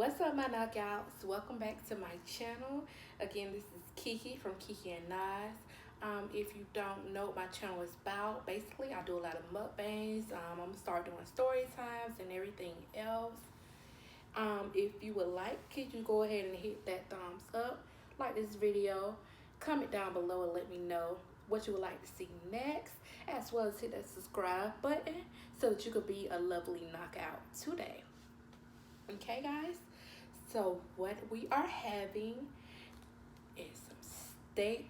What's up, my knockouts? Welcome back to my channel. Again, this is Keke from Keke and Nas. If you don't know what my channel is about, basically I do a lot of mukbangs. I'm gonna start doing story times and everything else. If you would like, could you go ahead and hit that thumbs up, like this video, comment down below and let me know what you would like to see next, as well as hit that subscribe button so that you could be a lovely knockout today. Okay, guys, so what we are having is some steak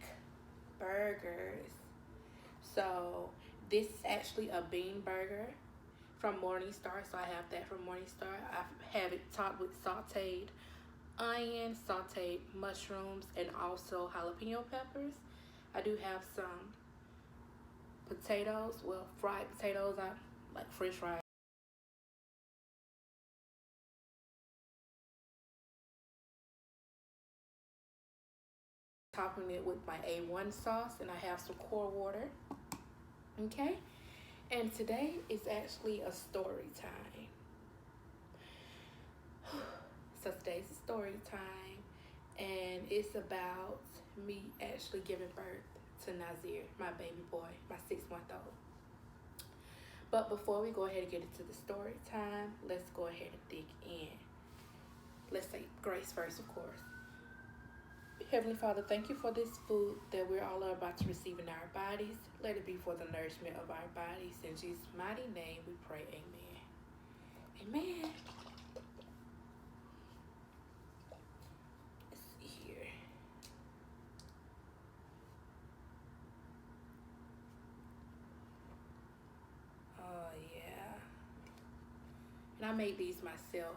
burgers. So this is actually a bean burger from Morningstar. So I have that from Morningstar. I have it topped with sauteed onions, sauteed mushrooms, and also jalapeno peppers. I do have some potatoes, well, fried potatoes. I like French fries. Topping it with my A1 sauce, and I have some core water. Okay, and today is actually a story time. So today's a story time, and it's about me actually giving birth to Nazir, my baby boy, my 6-month-old. But before we go ahead and get into the story time, let's go ahead and dig in. Let's say grace first, of course. Heavenly Father, thank you for this food that we're all about to receive in our bodies. Let it be for the nourishment of our bodies. In Jesus' mighty name we pray, amen. Amen. Let's see here. Oh, yeah. And I made these myself.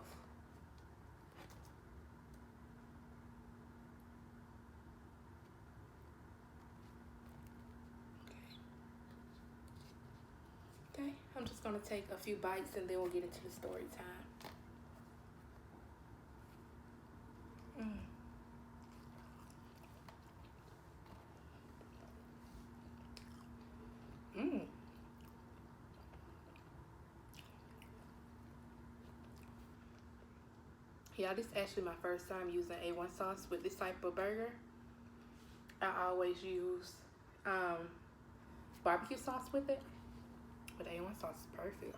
Okay, I'm just gonna take a few bites and then we'll get into the story time. Mmm. Yeah, this is actually my first time using A1 sauce with this type of burger. I always use barbecue sauce with it, but A1 sauce is perfect.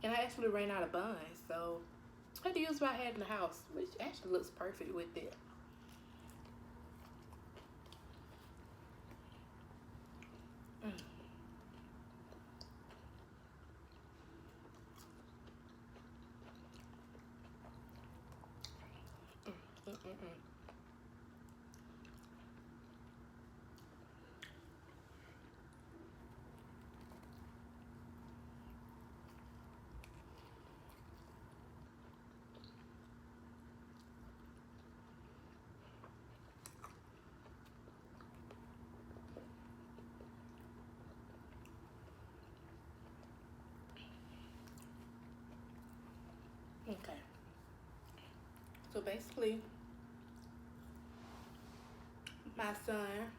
And I actually ran out of buns, so I had to use what I had in the house, which actually looks perfect with it. Mm. Mm, mm, mm. Okay, so basically, my son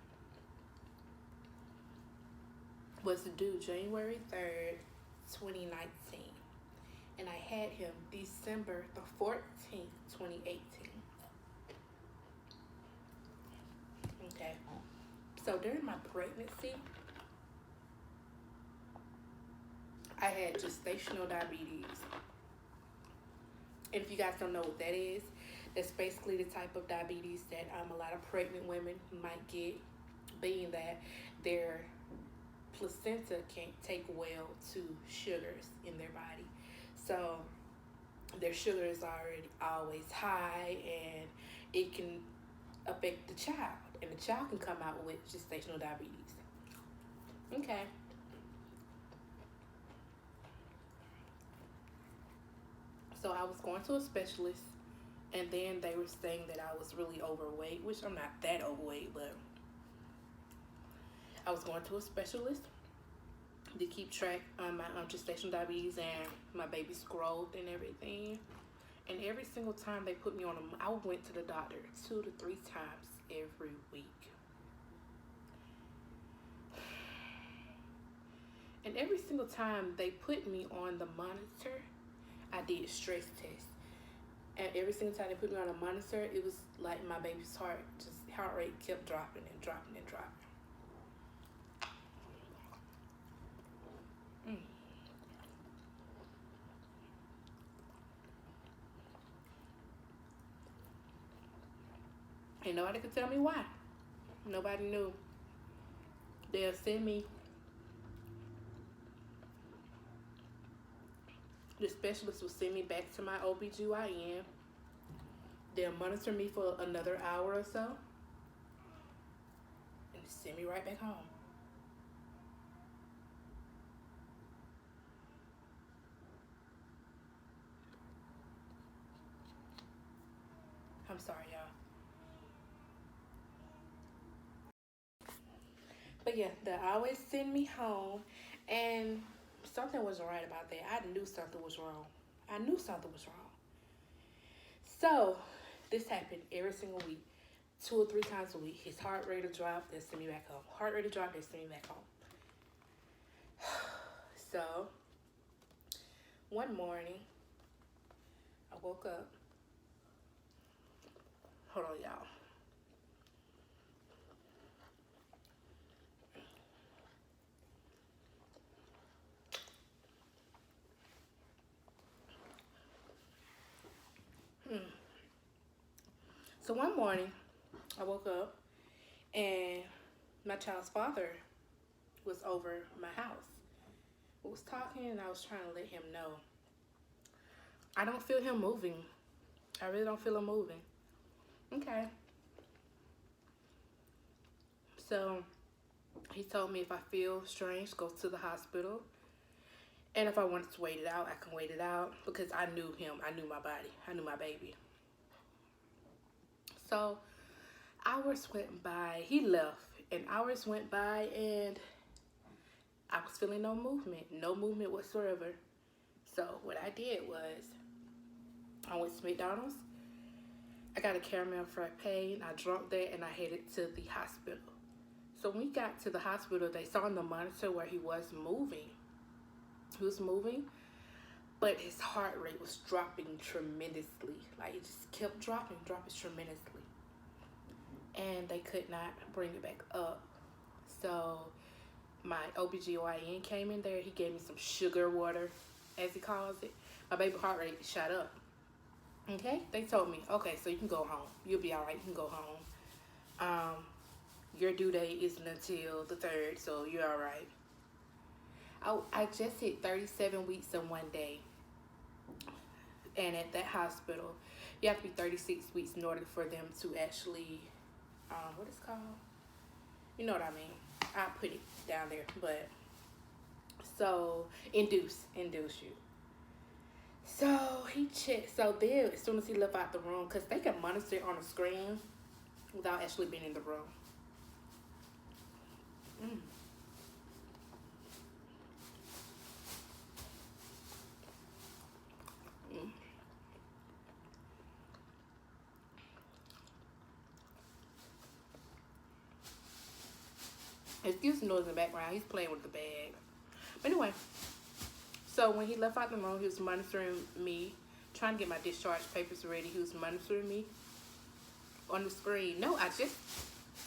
was due January 3rd, 2019, and I had him December the 14th, 2018. Okay, so during my pregnancy, I had gestational diabetes. And if you guys don't know what that is, that's basically the type of diabetes that a lot of pregnant women might get, being that their placenta can't take well to sugars in their body. So their sugar is already always high, and it can affect the child, and the child can come out with gestational diabetes. Okay. So I was going to a specialist, and then they were saying that I was really overweight, which I'm not that overweight, but I was going to a specialist, to keep track on my gestational diabetes and my baby's growth and everything. And every single time they put me on them, I went to the doctor 2 to 3 times every week. And every single time they put me on the monitor, I did stress tests. And every single time they put me on a monitor, it was like my baby's heart rate kept dropping and dropping and dropping. And nobody could tell me why. Nobody knew. They'll send me, the specialist will send me back to my OBGYN. They'll monitor me for another hour or so and send me right back home. I'm sorry, y'all. But yeah, they always send me home, and something wasn't right about that. I knew something was wrong. I knew something was wrong. So this happened every single week, 2 or 3 times a week. His heart rate will drop, they'll send me back home. Heart rate will drop, they'll send me back home. So one morning, I woke up. Hold on, y'all. So one morning, I woke up and my child's father was over my house. We was talking and I was trying to let him know. I don't feel him moving. I really don't feel him moving. Okay. So he told me if I feel strange, go to the hospital. And if I wanted to wait it out, I can wait it out, because I knew him. I knew my body. I knew my baby. So hours went by. He left, and hours went by, and I was feeling no movement whatsoever. So what I did was, I went to McDonald's. I got a caramel frappe, and I drank that, and I headed to the hospital. So when we got to the hospital, they saw on the monitor where he was moving. He was moving, but his heart rate was dropping tremendously. Like, it just kept dropping tremendously. And they could not bring it back up. So my OBGYN came in there. He gave me some sugar water, as he calls it. My baby heart rate shot up. Okay? They told me, okay, so you can go home. You'll be all right. You can go home. Your due date isn't until the 3rd, so you're all right. I just hit 37 weeks in one day. And at that hospital, you have to be 36 weeks in order for them to actually, what it's called? You know what I mean. I'll put it down there. But, so, induce you. So, he checked. So, then, as soon as he left out the room, because they can monitor it on the screen without actually being in the room. Excuse the noise in the background. He's playing with the bag. But anyway, so when he left out the room, he was monitoring me, trying to get my discharge papers ready. He was monitoring me on the screen. No, I just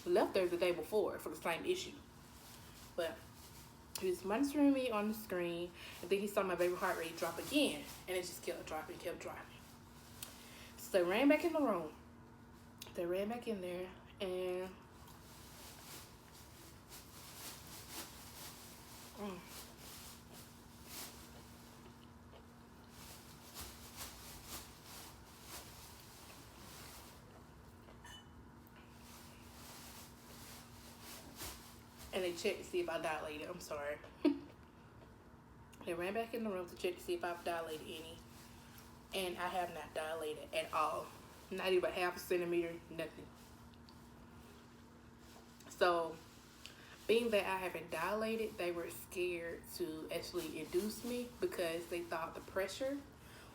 left there the day before for the same issue. But he was monitoring me on the screen, and then he saw my baby heart rate drop again, and it just kept dropping. So they ran back in the room. They ran back in there, and and they checked to see if I dilated. I'm sorry. They ran back in the room to check to see if I've dilated any. And I have not dilated at all. Not even half a centimeter, nothing. So, being that I haven't dilated, they were scared to actually induce me because they thought the pressure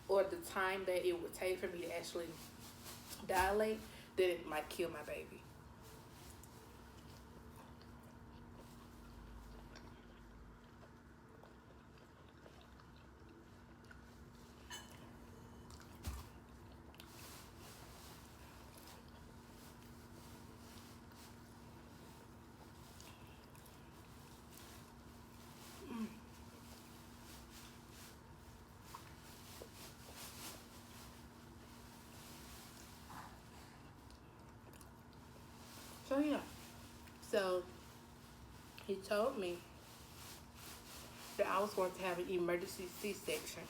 or the time that it would take for me to actually dilate, that it might kill my baby. So yeah, so he told me that I was going to have an emergency C-section.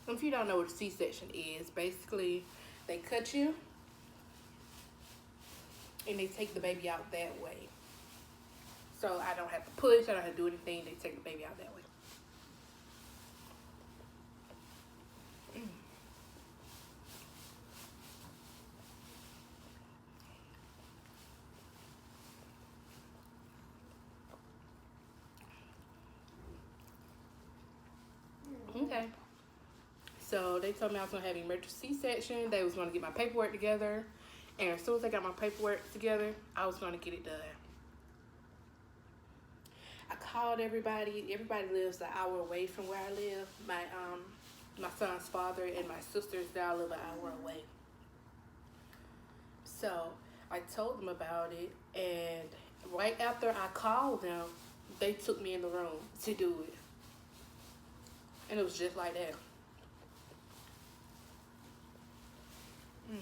If you don't know what a C-section is, basically they cut you and they take the baby out that way. So I don't have to push, I don't have to do anything, they take the baby out that way. Okay. So they told me I was gonna have an emergency C-section. They was gonna get my paperwork together, and as soon as I got my paperwork together, I was gonna get it done. I called everybody. Everybody lives an hour away from where I live. My son's father and my sisters, they all live an hour away. So I told them about it, and right after I called them, they took me in the room to do it, and it was just like that. Mm.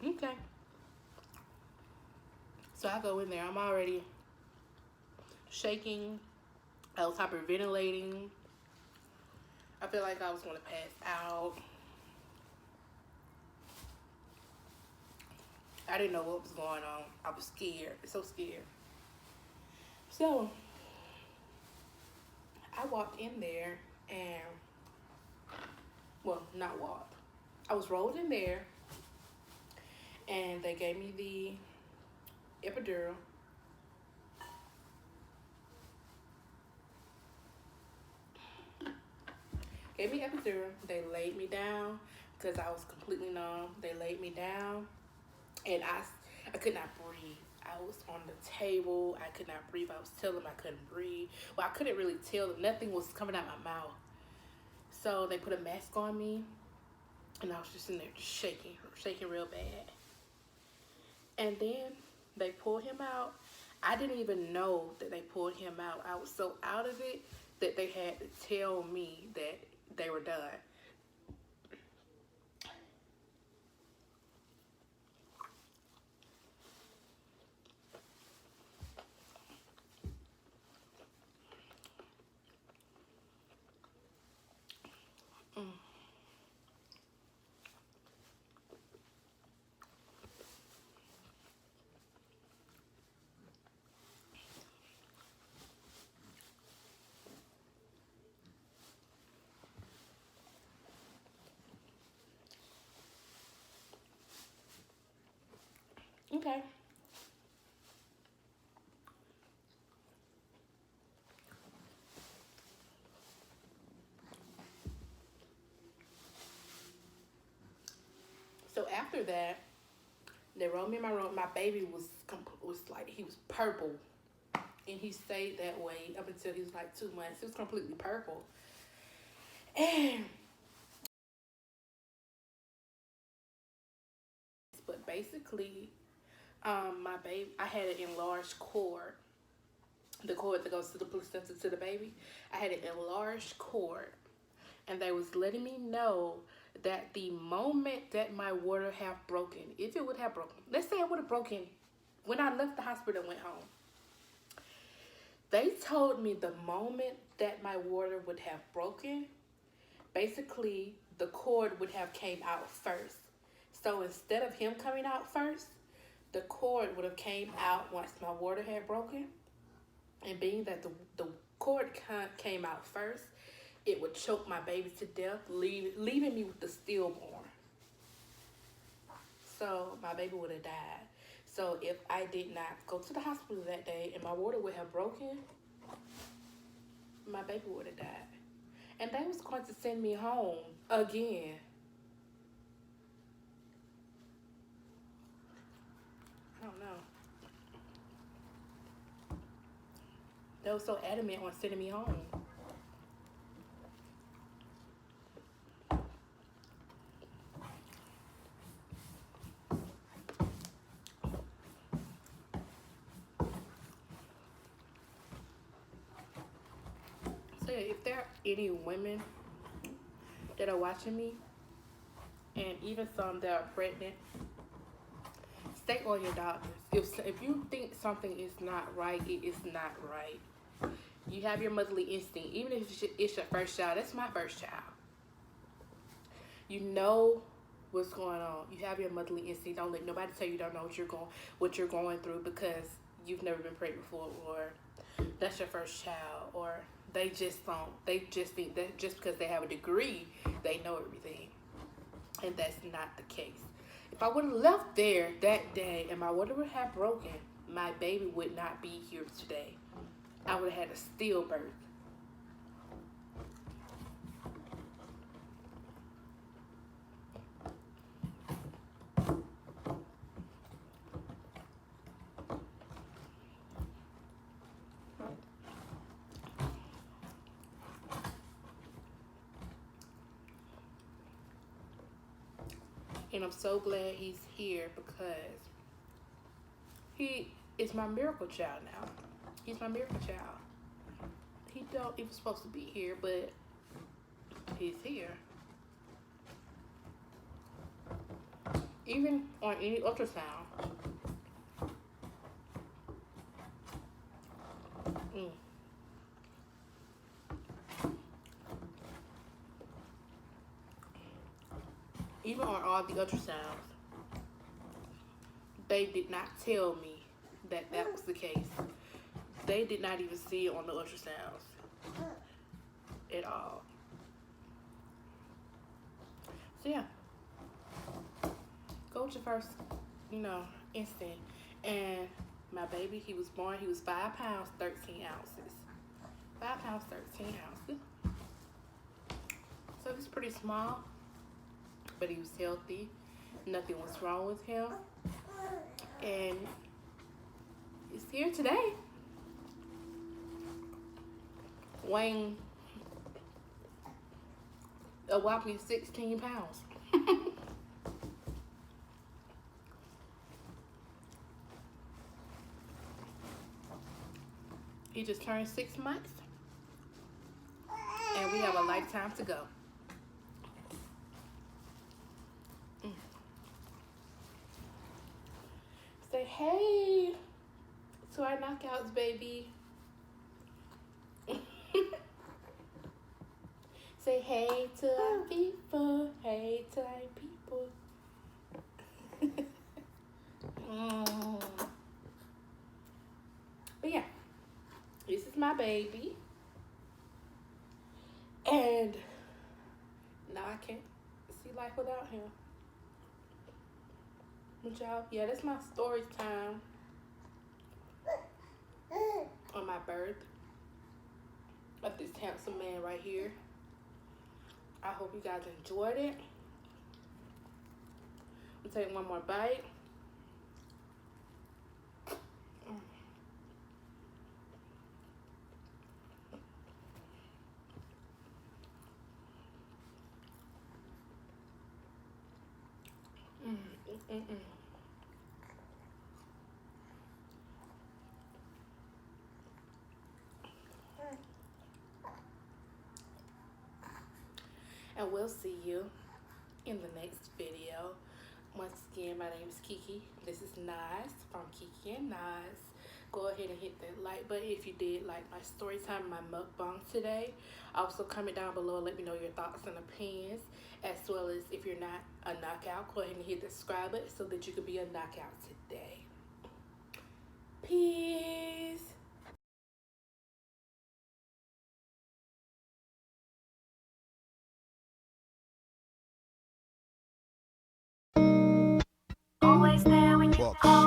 Okay. So I go in there. I'm already shaking. I was hyperventilating. I feel like I was going to pass out. I didn't know what was going on. I was scared. So scared. So I walked in there and, well, not walked. I was rolled in there and they gave me the epidural. Gave me epidural. They laid me down because I was completely numb. They laid me down and I could not breathe. I was on the table. I could not breathe. I was telling them I couldn't breathe. Well, I couldn't really tell them. Nothing was coming out my mouth. So they put a mask on me and I was just in there just shaking real bad. And then they pulled him out. I didn't even know that they pulled him out. I was so out of it that they had to tell me that they were done. Okay. So after that, they rolled me in my room. My baby was like, he was purple. And he stayed that way up until he was like 2 months. He was completely purple. And, but basically, my baby, I had an enlarged cord. The cord that goes to the placenta to the baby. I had an enlarged cord. And they was letting me know that the moment that my water have broken, if it would have broken, let's say it would have broken when I left the hospital and went home. They told me the moment that my water would have broken, basically the cord would have came out first. So instead of him coming out first, the cord would have came out once my water had broken. And being that the cord came out first, it would choke my baby to death, leaving me with the stillborn. So my baby would have died. So if I did not go to the hospital that day and my water would have broken, my baby would have died. And they was going to send me home again. I don't know. They were so adamant on sending me home. So if there are any women that are watching me, and even some that are pregnant, stay on your doctors. If you think something is not right, it is not right. You have your motherly instinct. Even if it's your first child, that's my first child. You know what's going on. You have your motherly instinct. Don't let nobody tell you don't know what you're going through because you've never been pregnant before, or that's your first child, or they just think that just because they have a degree, they know everything. And that's not the case. If I would have left there that day and my water would have broken, my baby would not be here today. I would have had a stillbirth. And I'm so glad he's here because he is my miracle child now. He's my miracle child. He don't even supposed to be here, but he's here. Even on any ultrasound. Even on all the ultrasounds, they did not tell me that that was the case. They did not even see it on the ultrasounds at all. So yeah, go with your first, instinct. And my baby, he was born, he was 5 pounds, 13 ounces. 5 pounds, 13 ounces. So he's pretty small, but he was healthy. Nothing was wrong with him. And he's here today. Weighing a whopping 16 pounds. He just turned 6 months. And we have a lifetime to go. Say hey to our knockouts, baby. Say hey to our people. Hey to our people. But yeah, this is my baby. And now I can't see life without him. But y'all, yeah, that's my story time on my birth of this handsome man right here. I hope you guys enjoyed it. I'll take one more bite. And we'll see you in the next video. Once again, my name is Kiki. This is Nas from Keke and Nas. Go ahead and hit that like button if you did like my story time, my mukbang today. Also, comment down below and let me know your thoughts and opinions, as well as if you're not a knockout, go ahead and hit the subscribe button so that you could be a knockout today. Peace. Always there when you call.